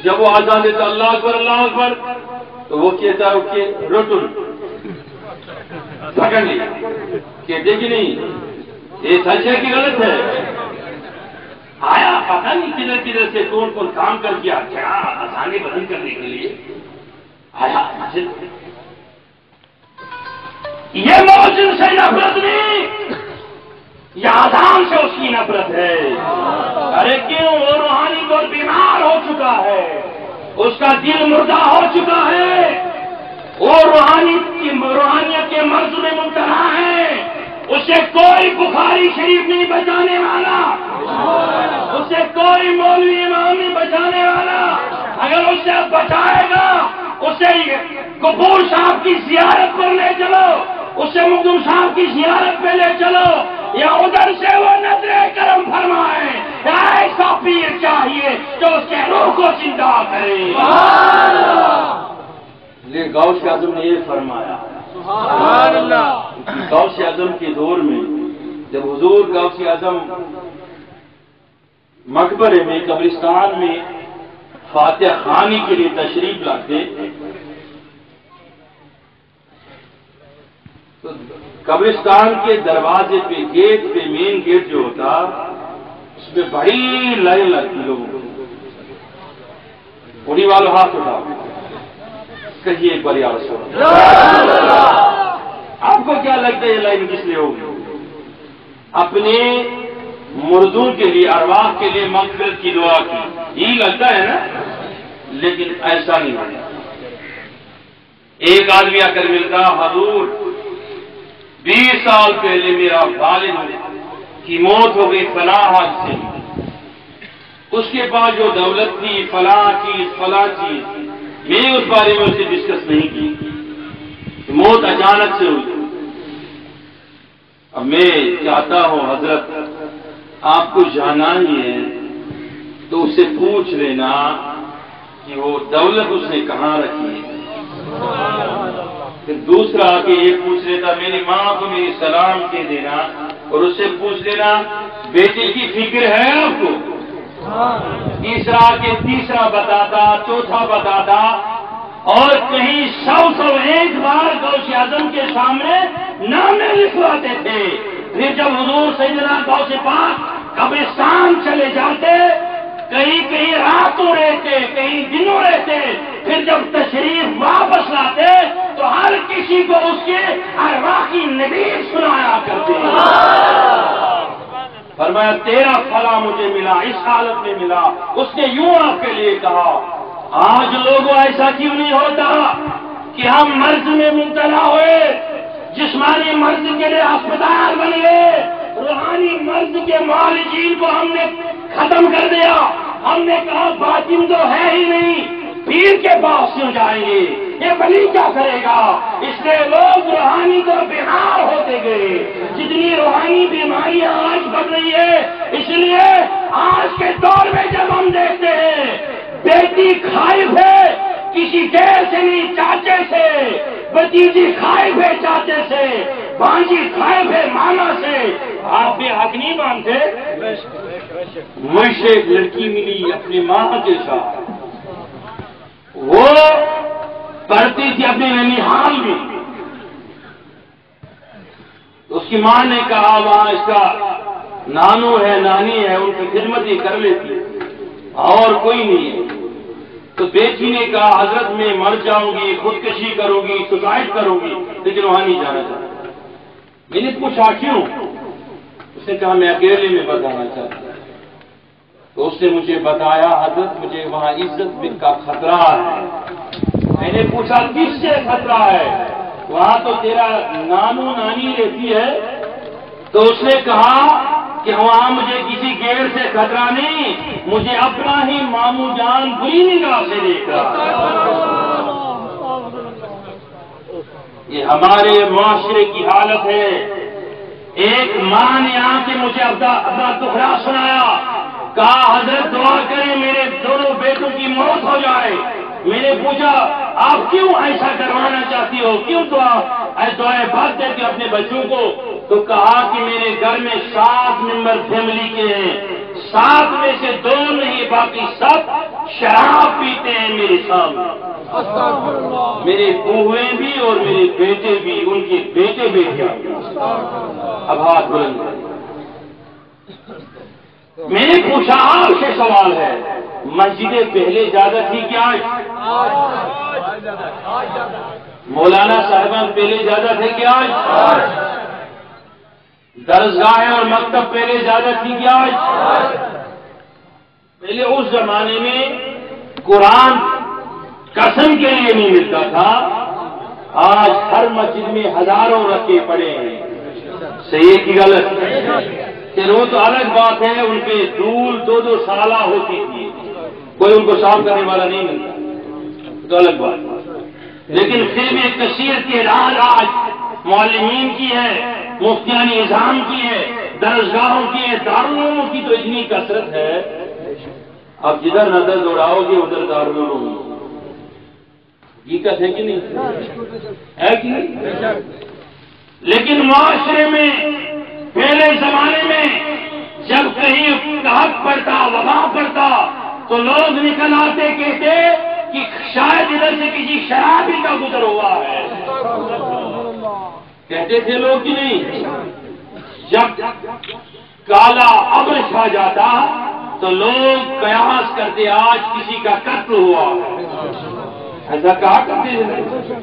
جب وہ آذان دیتا اللہ اکبر اللہ اکبر تو وہ کہتا ہے کہ روٹن پکڑ لی کہتے کہ نہیں یہ سچ ہے کہ غلط ہے. آیا پتہ نہیں کدھر کدھر سے کون کون کام کر کے کیا آسانی بدل کرنے کے لیے آیا مسجد. یہ مؤذن سے نفرت نہیں یہ آذان سے اس کی نفرت ہے. ارے کیوں؟ وہ روحانی طور بیمار ہو چکا ہے اس کا دل مردہ ہو چکا ہے وہ روحانیت کے مرض میں مبتلا ہے. اسے کوئی بخاری شریف نہیں بچانے والا اسے کوئی مولوی امام نہیں بچانے والا. اگر اسے بچائے گا اسے قبور صاحب کی زیارت پر لے چلو اسے مخدوم صاحب کی زیارت پہ لے چلو یا ادھر سے وہ نظر کرم فرمائے. ایسا پیر چاہیے جو اس کے روح کو زندہ کرے. لیکن غوث اعظم نے یہ فرمایا غوث اعظم کے دور میں جب حضور غوث اعظم مقبرے میں قبرستان میں فاتح خوانی کے لیے تشریف لاتے تو قبرستان کے دروازے پہ گیٹ پہ مین گیٹ جو ہوتا اس میں بڑی لائن لگتی لوگوں کو. اڑی والوں ہاتھ اٹھاؤ کہیے ایک بار یا رسول اللہ. آپ کو کیا لگتا ہے یہ لائن کس لیے ہوگی؟ اپنے مردوں کے لیے ارواح کے لیے مغفرت کی دعا کی یہی لگتا ہے نا. لیکن ایسا نہیں ہوتا. ایک آدمی آ کر ملتا حضور 20 سال پہلے میرا والد کی موت ہو گئی فلاں حادثے سے اس کے بعد جو دولت تھی فلاں چیز میں نے اس بارے میں اسے ڈسکس نہیں کی. موت اچانک سے ہوئی. اب میں چاہتا ہوں حضرت آپ کو جانا ہی ہے تو اسے پوچھ لینا کہ وہ دولت اس نے کہاں رکھی ہے. پھر دوسرا آ کے یہ پوچھ لیتا میری ماں کو میری سلام کے دینا اور اس سے پوچھ لینا بیٹے کی فکر ہے آپ کو. تیسرا کے تیسرا بتاتا چوتھا بتاتا اور کہیں 100 بار غوث اعظم کے سامنے نامے لکھواتے تھے. پھر جب حضور سیدنا غوث پاک قبرستان چلے جاتے کہیں راتوں رہتے کہیں دنوں رہتے پھر جب تشریف واپس لاتے تو تو ہر کسی کو اس کے ارواح کی نوید سنایا کرتے ہیں۔ فرمایا تیرا فلاں مجھے ملا، اس حالت میں ملا۔ اس نے یوں آپ کے لیے کہا آج لوگوں ایسا کیوں نہیں ہوتا کہ ہم مرض میں مبتلا ہوئے، جسمانی مرض کے لیے ہسپتال بن گئے، روحانی مرض کے معالجین کو ہم نے ختم کر دیا۔ ہم نے کہا باطن تو ہے ہی نہیں، پیر کے پاس کیوں جائیں گے، یہ ولی کیا کرے گا؟ اس لیے لوگ روحانی تو بیمار ہوتے گئے۔ جتنی روحانی بیماریاں آج بڑھ رہی ہے، اس لیے آج کے دور میں جب ہم دیکھتے ہیں بیٹی خائف ہے کسی غیر سے نہیں، چاچے سے، بتیجی خائف ہے چاچے سے، بانجی خائف ہے ماما سے، آپ بے حق نہیں مانتے؟ مجھے ایک لڑکی ملی اپنی ماں کے ساتھ، وہ پڑھتی تھی اپنے ننیحال میں، اس کی ماں نے کہا وہاں اس کا نانو ہے نانی ہے، ان کی خدمت ہی کر لیتی اور کوئی نہیں ہے۔ تو بیٹی نے کہا حضرت میں مر جاؤں گی، خودکشی کروں گی، سوسائڈ کروں گی، لیکن وہاں نہیں جانا چاہتا۔ میں نے پوچھا کیوں؟ اس نے کہا میں اکیلے میں بتانا چاہتا ہوں۔ تو اس نے مجھے بتایا حضرت مجھے وہاں عزت کا خطرہ ہے۔ میں نے پوچھا کس سے خطرہ ہے؟ وہاں تو تیرا نانو نانی رہتی ہے۔ تو اس نے کہا کہ وہاں مجھے کسی غیر سے خطرہ نہیں، مجھے اپنا ہی ماموں جان بری نگاہ سے دیکھ رہا ہے۔ یہ ہمارے معاشرے کی حالت ہے۔ ایک ماں نے آ کے مجھے اپنا دکھڑا سنایا، کہا حضرت دعا کریں میرے دونوں بیٹوں کی موت ہو جائے۔ میں نے پوچھا آپ کیوں ایسا کروانا چاہتی ہو، کیوں دعائیں بھاگ دیتی ہو اپنے بچوں کو؟ تو کہا کہ میرے گھر میں 7 ممبر فیملی کے ہیں، 7 میں سے 2 نہیں باقی سب شراب پیتے ہیں میرے سامنے، میرے بوہیں بھی اور میرے بیٹے بھی، ان کے بیٹے بیٹیاں بھی۔ اب ہاتھ بلند کریں۔ میں نے پوچھا آپ سے سوال ہے مسجدیں پہلے زیادہ تھی کیا آج؟ مولانا صاحبان پہلے زیادہ تھے کیا آج؟ درسگاہیں اور مکتب پہلے زیادہ تھی کیا آج؟ پہلے اس زمانے میں قرآن قسم کے لیے نہیں ملتا تھا، آج ہر مسجد میں ہزاروں رکھے پڑے ہیں۔ صحیح کی غلط؟ وہ تو الگ بات ہے، ان پہ دھول 2-2 سالہ ہوتی تھی، کوئی ان کو صاف کرنے والا نہیں ملتا، تو الگ بات۔ لیکن پھر بھی کثیر تعداد آج معلمین کی ہے، مفتیان نظام کی ہے، درسگاہوں کی ہے، دارالعلوموں کی تو اتنی کثرت ہے، اب جدھر نظر دوڑاؤ گے ادھر دارالعلوم۔ حقیقت ہے کہ نہیں؟ ہے کہ نہیں؟ لیکن معاشرے میں پہلے زمانے میں جب کہیں حق پڑتا، وبا پڑتا، تو لوگ نکل آتے کہتے کہ شاید ادھر سے کسی شرابی کا گزر ہوا ہے، کہتے تھے لوگ کہ نہیں؟ جب کالا ابر چھا جاتا تو لوگ قیاس کرتے آج کسی کا قتل ہوا ہے، ایسا کہا کرتے تھے۔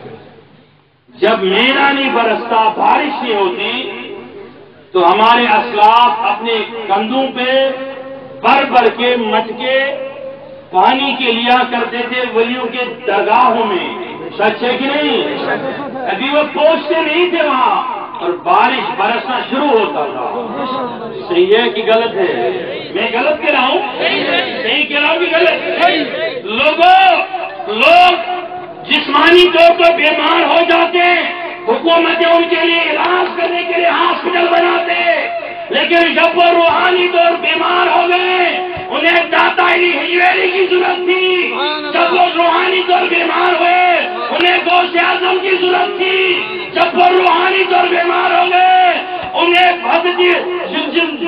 جب مینا نہیں برستا، بارش نہیں ہوتی، تو ہمارے اسلاف اپنے کندھوں پہ بھر کے مٹکے پانی کے لیا کرتے تھے ولیوں کے درگاہوں میں، سچ ہے کہ نہیں؟ ابھی وہ پہنچتے نہیں تھے وہاں اور بارش برسنا شروع ہوتا تھا۔ صحیح ہے کہ غلط ہے؟ میں غلط کہہ رہا ہوں؟ صحیح کہہ رہا ہوں کہ غلط؟ لوگ جسمانی طور پر بیمار ہو جاتے ہیں، حکومتیں ان کے لیے علاج کرنے کے لیے ہاسپٹل بناتے، لیکن جب وہ روحانی طور بیمار ہو گئے انہیں داتا علی حجویری کی ضرورت تھی، جب وہ روحانی طور بیمار ہوئے انہیں غوث اعظم کی ضرورت تھی، جب وہ روحانی طور بیمار ہو گئے انہیں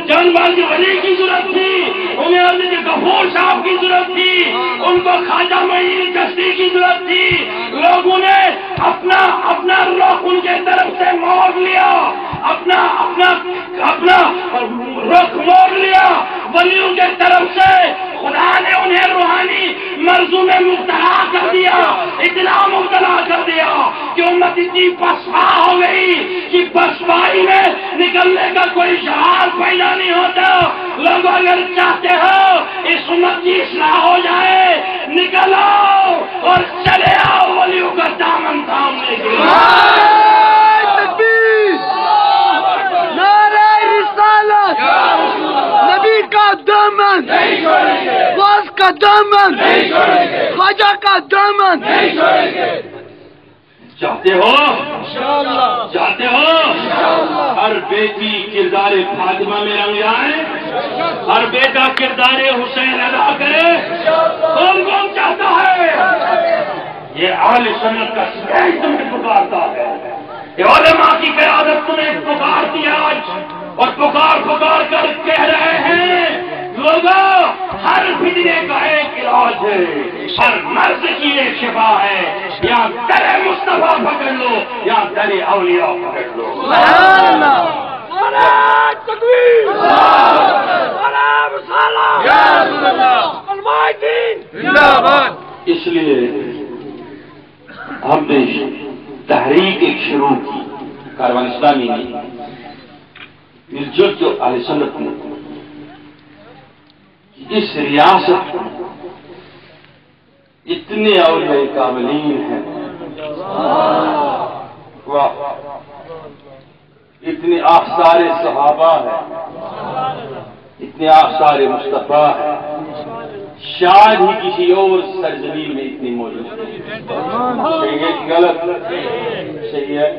جان باز ولی کی ضرورت تھی، انہیں حضرت غفور صاحب کی ضرورت تھی، ان کو خواجہ معین چشتی کی ضرورت تھی۔ لوگوں نے اپنا رخ ان کے طرف سے موڑ لیا، اپنا رخ موڑ لیا ولیوں کے طرف سے۔ خدا نے انہیں روحانی مرضوں میں مبتلا کر دیا، اتنا مبتلا کر دیا آپ کی امت اتنی پسپا ہو گئی کہ پسپائی میں نکلنے کا کوئی شعار پیدا نہیں ہوتا. لوگ اگر چاہتے ہو اس امت کی اصلاح ہو جائے، نکلو اور چلے آؤ ولیوں کا دامن تھامنے کے لیے. تکبیر، نعرہ رسالت، نبی کا دامن، غوث کا دامن، خواجہ کا دامن. چاہتے ہو چاہتے ہو ہر بیٹی کردار فاطمہ میں رنگ جائے، ہر بیٹا کردار حسین ادا کرے؟ کون کون چاہتا ہے؟ یہ اہل سنت کا سپاہی تمہیں پکارتا ہے، یہ علماء کی قیادت تمہیں پکارتی ہے آج، اور پکار کر کہہ رہے ہیں لوگوں ہر فتنے کا ایک علاج ہے، ہر مرض کی ایک شفا ہے. یا در مصطفیٰ پکڑ لو یا در اولیاء پکڑ لو. سبحان اللہ. نعرہ تکبیر، نعرہ رسالت، یا رسول اللہ، علماء دین زندہ باد. اس لیے ہم نے تحریک ایک شروع کی، کاروان اسلامی نے مل جل جو اہل سنت نے اس ریاست میں اتنے اولیاء کاملین ہیں، واہ، اتنے آثار صحابہ ہیں، اتنے آثار مصطفیٰ ہیں، شاید ہی کسی اور سرزمین میں اتنی موجود ہے. صحیح ہے کہ غلط؟ صحیح ہے.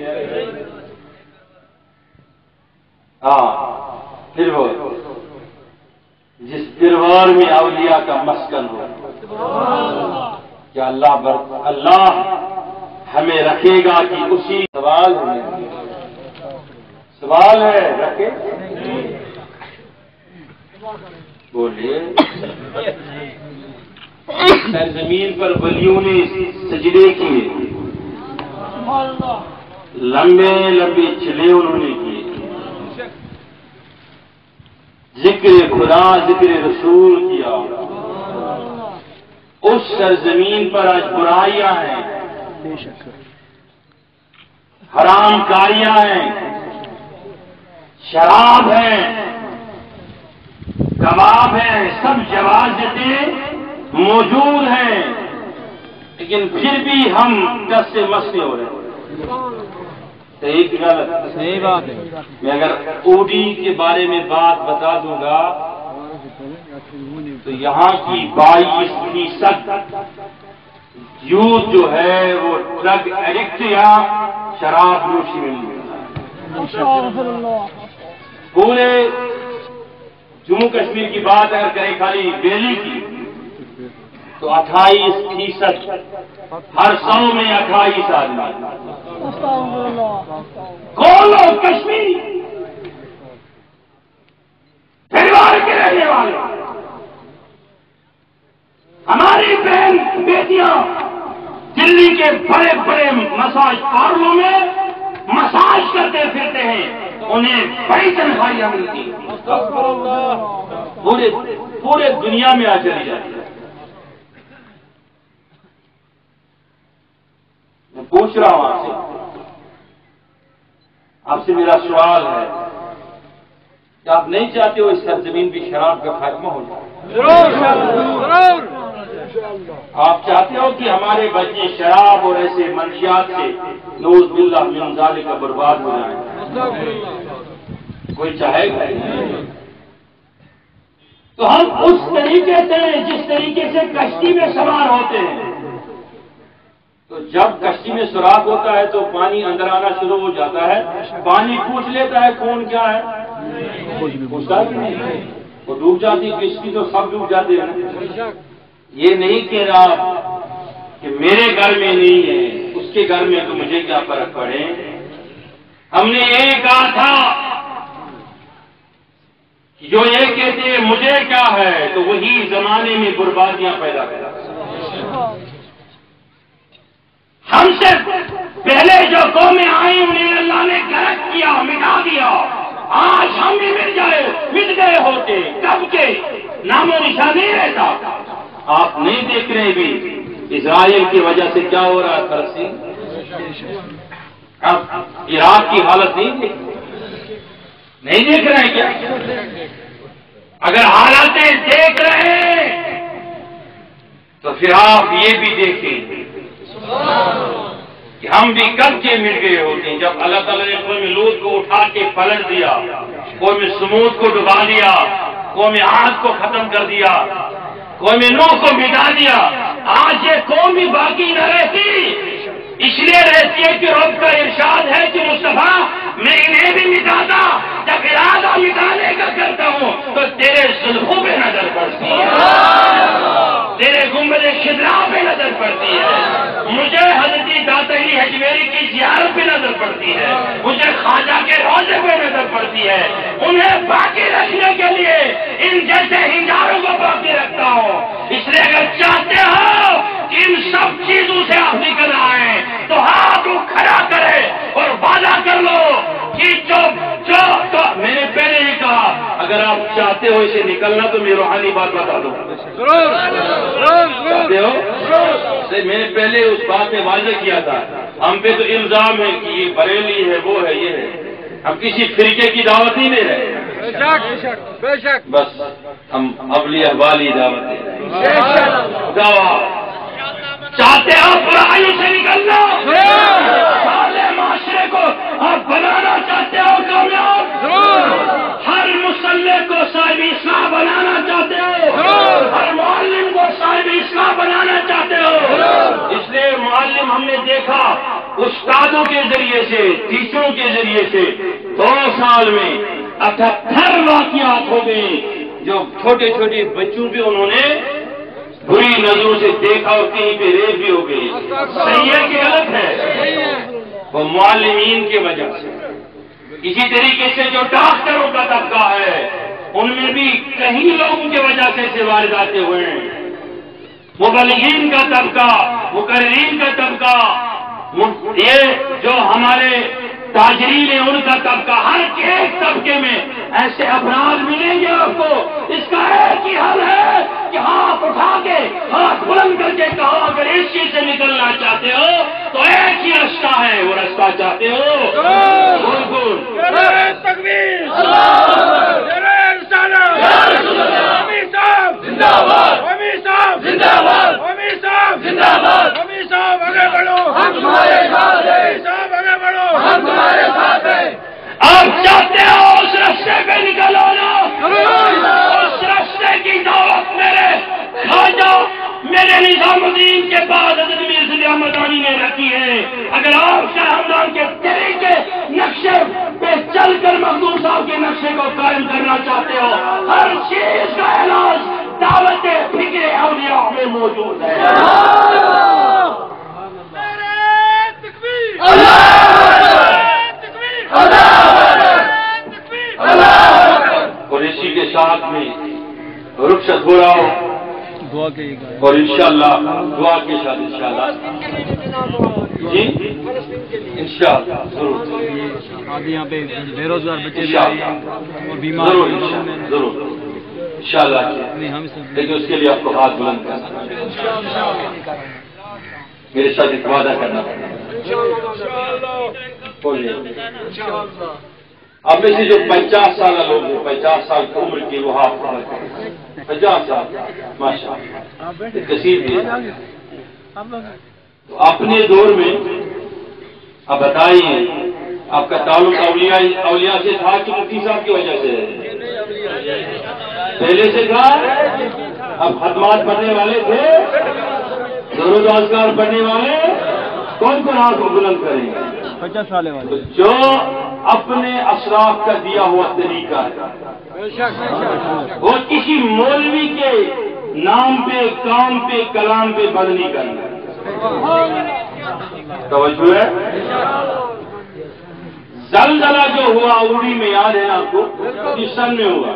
ہاں، پھر وہ جس پروار میں اولیاء کا مسکن ہو، کیا اللہ ہمیں رکھے گا کہ اسی سوال ہے رکھے؟ بولیے. سرزمین پر ولیوں نے سجدے کیے، لمبے لمبے چلے انہوں نے کیے، ذکر خدا ذکر رسول کیا. اس سرزمین پر آج برائیاں ہیں، حرام کاریاں ہیں، شراب ہے، کباب ہے، سب جوازتیں موجود ہیں، لیکن پھر بھی ہم دس سے مس نہیں ہو رہے. صحیح کی غلط؟ صحیح بات ہے. میں اگر اوڈی کے بارے میں بات بتا دوں گا تو یہاں کی 22% یوتھ جو ہے وہ ڈرگ ایڈکٹ یا شراب نوشی میں پورے جموں کشمیر کی بات اگر کریں خالی دہلی کی تو 28%، ہر 100 میں 28 آدمی. کون لوگ؟ کشمیری پریوار کے رہنے والے. ہماری بہن بیٹیاں دلی کے بڑے بڑے مساج پارلروں میں مساج کرتے پھرتے ہیں، انہیں بڑی تنخواہیاں ملتی ہیں، پورے دنیا میں آ چلی جاتی ہے. میں پوچھ رہا ہوں آپ سے میرا سوال ہے کہ آپ نہیں چاہتے ہو اس سرزمین بھی شراب کا خاتمہ ہو جائے؟ ضرور. آپ چاہتے ہو کہ ہمارے بچے شراب اور ایسے منشیات سے نعوذ باللہ من ذالک برباد ہو جائیں؟ کوئی چاہے گا؟ تو ہم اس طریقے سے جس طریقے سے کشتی میں سوار ہوتے ہیں، تو جب کشتی میں سوراخ ہوتا ہے تو پانی اندر آنا شروع ہو جاتا ہے، پانی پوچھ لیتا ہے کون کیا ہے، پوچھتا کہ نہیں، وہ ڈوب جاتی کشتی تو سب ڈوب جاتے ہیں. یہ نہیں کہہ رہا کہ میرے گھر میں نہیں ہے اس کے گھر میں تو مجھے کیا فرق پڑے. ہم نے یہ کہا تھا کہ جو یہ کہتے ہیں مجھے کیا ہے تو وہی زمانے میں بربادیاں پیدا کرتا. ہم سے پہلے جو قومیں آئی انہیں اللہ نے غرق کیا، مٹا دیا. آج ہم بھی مٹ گئے ہوتے، کب کے نام و نشان نہیں رہتا. آپ نہیں دیکھ رہے بھی اسرائیل کی وجہ سے کیا ہو رہا ہے فلسطین؟ اب عراق کی حالت نہیں دیکھ رہے ہیں کیا؟ اگر حالاتیں دیکھ رہے ہیں تو پھر آپ یہ بھی دیکھیں کہ ہم بھی کب کے مل گئے ہوتے ہیں جب اللہ تعالیٰ نے قوم لوط کو اٹھا کے پلٹ دیا، قوم سمود کو ڈبا دیا، قوم عاد کو ختم کر دیا، قوم نوح کو مٹا دیا۔ آج یہ قوم بھی باقی نہ رہتی، اس لیے رہتی ہے کہ رب کا ارشاد ہے کہ مصطفیٰ میں انہیں بھی مٹاتا، جب ارادہ مٹانے کا کرتا ہوں تو تیرے زلفوں پہ نظر پڑتی ہے، تیرے گنبد خضرا پہ نظر پڑتی ہے، مجھے حضرت داتا علی حجویری کی زیارت پہ نظر پڑتی ہے، مجھے خواجہ کے روضے پہ نظر پڑتی ہے۔ انہیں باقی رکھنے کے لیے ان جیسے ہنجاروں کو باقی رکھتا ہوں۔ اس لیے اگر چاہتے ہو کہ ان سب چیزوں سے آپ نکل آئے تو ہاتھ کھڑا کرے اور وعدہ کر لو کہ جو میں نے پہلے ہی کہا، اگر آپ چاہتے ہو اسے نکلنا تو میں روحانی بات بتا دوں۔ چاہتے ہو؟ میں نے پہلے اس بات میں واضح کیا تھا، ہم پہ تو الزام ہے کہ یہ بریلی ہے، وہ ہے، یہ ہے، ہم کسی فرقے کی دعوت نہیں دے رہے، بے شک بس ہم اولیاء والی دعوت دے رہے ہیں۔ دعوت چاہتے ہو برائیوں سے نکلنا، سارے معاشرے کو آپ بنانا چاہتے ہو کامیاب، ہر مسلح کو صاحب اصلاح بنانا چاہتے ہو، ہر معلم کو صاحب اصلاح بنانا چاہتے ہو۔ اس لیے معلم ہم نے دیکھا استادوں کے ذریعے سے، ٹیچروں کے ذریعے سے 2 سال میں 78 واقعات ہو گئے جو چھوٹے چھوٹے بچوں پہ انہوں نے بری نظروں سے دیکھا اور کہیں پہ ریپ بھی ہو گئی۔ صحیح ہے کہ غلط ہے؟ وہ معلمین کی وجہ سے۔ اسی طریقے سے جو ڈاکٹروں کا طبقہ ہے ان میں بھی کئی لوگوں کی وجہ سے ایسے وارداتیں ہوئے ہیں۔ مبلغین کا طبقہ، مقررین کا طبقہ، یہ جو ہمارے تاجرین ہیں ان کا طبقہ، ہر ایک طبقے میں ایسے افراد ملیں گے آپ کو۔ اس کا ایک ہی حل ہے کہ ہاتھ اٹھا کے، ہاتھ بلند کر کے کہا اگر اس چیز سے نکلنا چاہتے ہو تو ایک ہی رستہ ہے، وہ رستہ چاہتے ہو تکبیر، آگے بڑھو، ہم تمہارے ساتھ ہیں، صاحب آگے بڑھو، ہم تمہارے ساتھ ہیں۔ آپ چاہتے ہو اس راستے پہ نکلو نا، اس راستے کی دعوت میرے خواجہ میرے نظام الدین کے بعد حضرت میر صدیق احمد رانی نے رکھی ہے۔ اگر آپ شاہ ہمدان کے طریقے نقشے پہ چل کر مخدوم صاحب کے نقشے کو قائم کرنا چاہتے ہو، ہر چیز کا علاج دعوت فکر اولیاء میں موجود ہے۔ اور اسی کے ساتھ میں رخصت ہو رہا ہو اور انشاءاللہ دعا کے ساتھ انشاءاللہ جی انشاءاللہ ضرور یہاں پہ بے روزگار بچے بھی آئے ہیں اور بیمار ضرور انشاءاللہ، لیکن اس کے لیے آپ کو ہاتھ بلند کرنا، میرے ساتھ ایک وعدہ کرنا پڑنا۔ اب میں سے جو 50 سالہ لوگ ہیں، 50 سال کی عمر کی وہ ہاتھ پکڑ کریں، 50 سال ماشاء اللہ کثیر بھی ہے۔ تو اپنے دور میں اب بتائیے آپ کا تعلق اولیاء سے تھا کہ مفتی صاحب کی وجہ سے پہلے سے تھا؟ اب خدمات پڑھنے والے تھے، ضرور روزگار پڑھنے والے کون کون ہاتھ کو بلند کریں گے؟ 50 سال والے جو اپنے اسلاف کا دیا ہوا طریقہ ہے، وہ کسی مولوی کے نام پہ، کام پہ، کلام پہ بند نہیں کرنا۔ توجہ ہے؟ زلزلہ جو ہوا اوڑی میں یاد ہے آپ کو، کس سن میں ہوا؟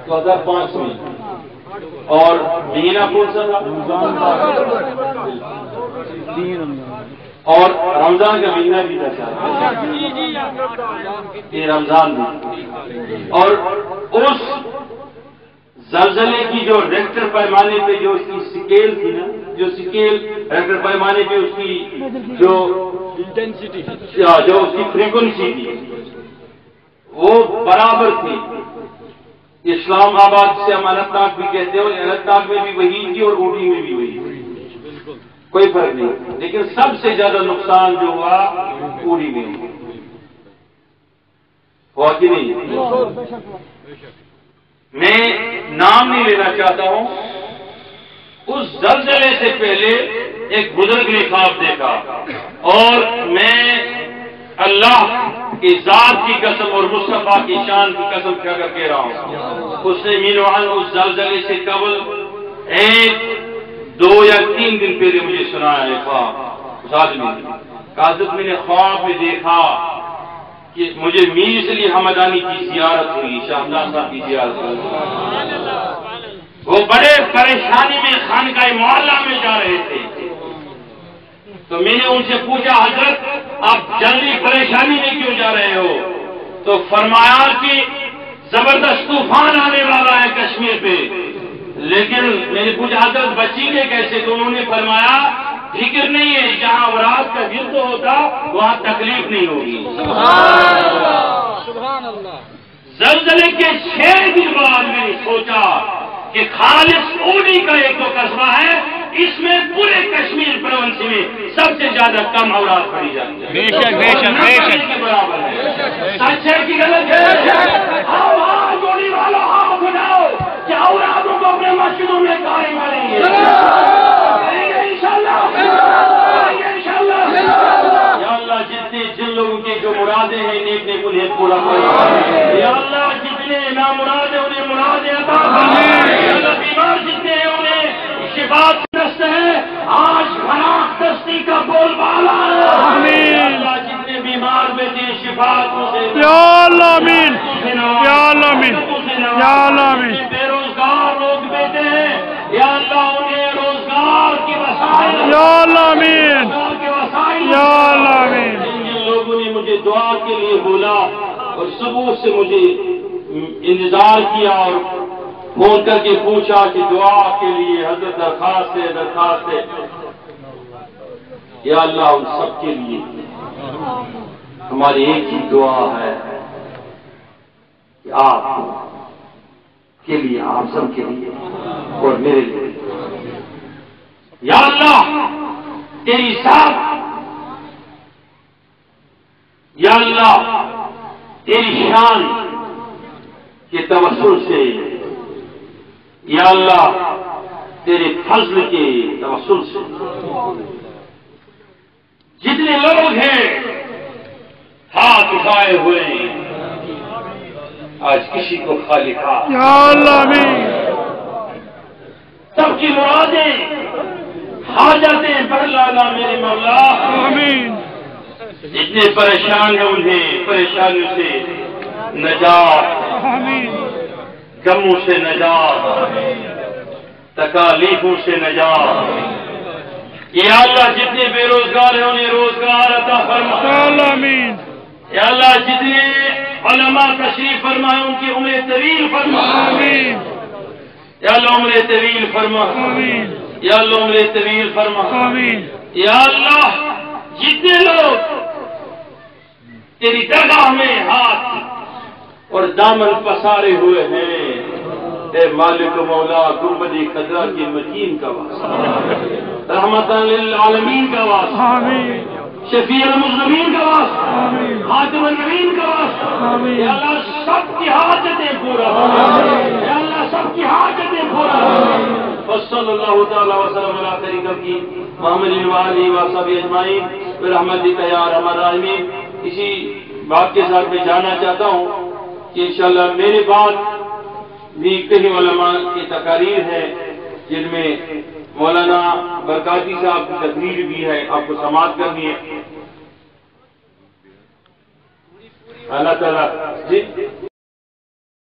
2005 میں۔ اور مہینہ کون سا تھا؟ اور رمضان کا مہینہ بھی تھا یہ رمضان بھی، اور اس زلزلے کی جو ریکٹر پیمانے پہ جو اس کی سکیل تھی نا، جو سکیل ریکٹر پیمانے پہ اس کی جو انٹینسٹی، جو اس کی فریکوینسی تھی وہ برابر تھی۔ اسلام آباد سے ہم اننت ناگ بھی کہتے ہیں، اننت ناگ میں بھی وہی تھی اور اوٹی میں بھی وہی تھی، کوئی فرق نہیں، لیکن سب سے زیادہ نقصان جو ہوا اوڑی میں ہوا کہ نہیں؟ میں نام نہیں لینا چاہتا ہوں، اس زلزلے سے پہلے ایک بزرگ نے خواب دیکھا، اور میں اللہ کی ذات کی قسم اور مصطفیٰ کی شان کی قسم کھا کر کہہ رہا ہوں، اس نے مینوان اس زلزلے سے قبل 1، 2 یا 3 دن پہلے مجھے سنایا ہے خواب اس آدمی نے کہا میں نے خواب میں دیکھا کہ مجھے میر علی حمدانی کی زیارت ہوئی، شاہدان صاحب کی زیارت ہوئی، وہ بڑے پریشانی میں خانقاہ معلیٰ میں جا رہے تھے، تو میں نے ان سے پوچھا حضرت آپ جلدی پریشانی میں کیوں جا رہے ہو؟ تو فرمایا کہ زبردست طوفان آنے والا ہے کشمیر پہ، لیکن میں نے پوچھا حضرت بچیں گے کیسے؟ تو انہوں نے فرمایا فکر نہیں ہے، جہاں اوراد کا گرد ہوتا وہاں تکلیف نہیں ہوگی۔ سبحان اللہ۔ زلزلے کے 6 دن بعد میں نے سوچا کہ خالص اوڑی کا ایک تو قصبہ ہے، اس میں پورے کشمیر پروونس میں سب سے زیادہ کم اوراد پڑی جاتی ہے، بے شک بے شک بے شک کے برابر ہے، سچ ہے کہ غلط ہے؟ آواز اوڑی والا ہاتھ اٹھاؤ کہ اورادوں کو اپنے مسجدوں میں قائم کریں گے، انشاءاللہ انشاءاللہ۔ یا اللہ جتنے جن لوگوں کی جو مرادیں ہیں نیک نیک انہیں پورا کر، یا اللہ جتنے نامراد ہیں انہیں مرادیں عطا کر، یا اللہ بیمار جتنے ہیں انہیں شفا دست ہے، آج فراخ دستی کا بول بالا ہے، یا اللہ جتنے بیمار بیٹھے شفا سے، یا اللہ آمین، یا اللہ آمین، یا اللہ آمین۔ بے روزگار لوگ بیٹھے ہیں، یا اللہ انہیں روزگار کی وسائل، یا اللہ آمین، یا اللہ آمین۔ جن لوگوں نے مجھے دعا کے لیے بولا اور صبح سے مجھے انتظار کیا اور فون کر کے پوچھا کہ دعا کے لیے حضرت درخواست ہے درخواست ہے، یا اللہ ان سب کے لیے ہماری ایک ہی دعا ہے کہ آپ کے لیے، آپ سب کے لیے اور میرے لیے، یا اللہ تیری ذات، یا اللہ تیری شان کے توسل سے، یا اللہ تیرے فضل کے توسل سے جتنے لوگ ہیں ہاتھ اٹھائے ہوئے ہیں، آج کسی کو خالی ہاتھ، یا اللہ آمین، سب کی مرادیں حاجتیں بڑھ لانا میرے مولا، آمین، جتنے پریشان ہیں انہیں پریشانیوں سے نجات، آمین، غموں سے نجات، تکالیفوں سے نجات، یا اللہ جتنے بے روزگار ہیں انہیں روزگار عطا فرما، یا اللہ آمین، یا اللہ جتنے علماء تشریف فرمائے ان کی عمر طویل فرما، آمین، یا اللہ عمر طویل فرما، آمین، یا اللہ عمر طویل فرما، آمین، یا اللہ جتنے لوگ تیری درگاہ میں ہاتھ اور دامن پسارے ہوئے ہیں، اے مالک مولا گنبدِ خضرا کے متین کا واسطہ، رحمتاً للعالمین کا واسطہ، آمین، شفیع المذنبین کا واسطہ، آمین، خاتم النبیین کا واسطہ، آمین، یا اللہ سب کی حاجتیں پورا، یا اللہ سب کی حاجتیں پورا، وصلی اللہ تعالی وسلم علی خیر خلقہ محمد وآلہ وصحبہ اجمعین برحمتک یا ارحم الراحمین۔ اسی بات کے ساتھ میں جاننا چاہتا ہوں کہ انشاءاللہ میرے بعد بھی کئی علماء کی تقاریر ہے جن میں مولانا برکاتی صاحب کی تقریر بھی ہے، آپ کو سماعت کرنی ہے۔ اللہ تعالیٰ جی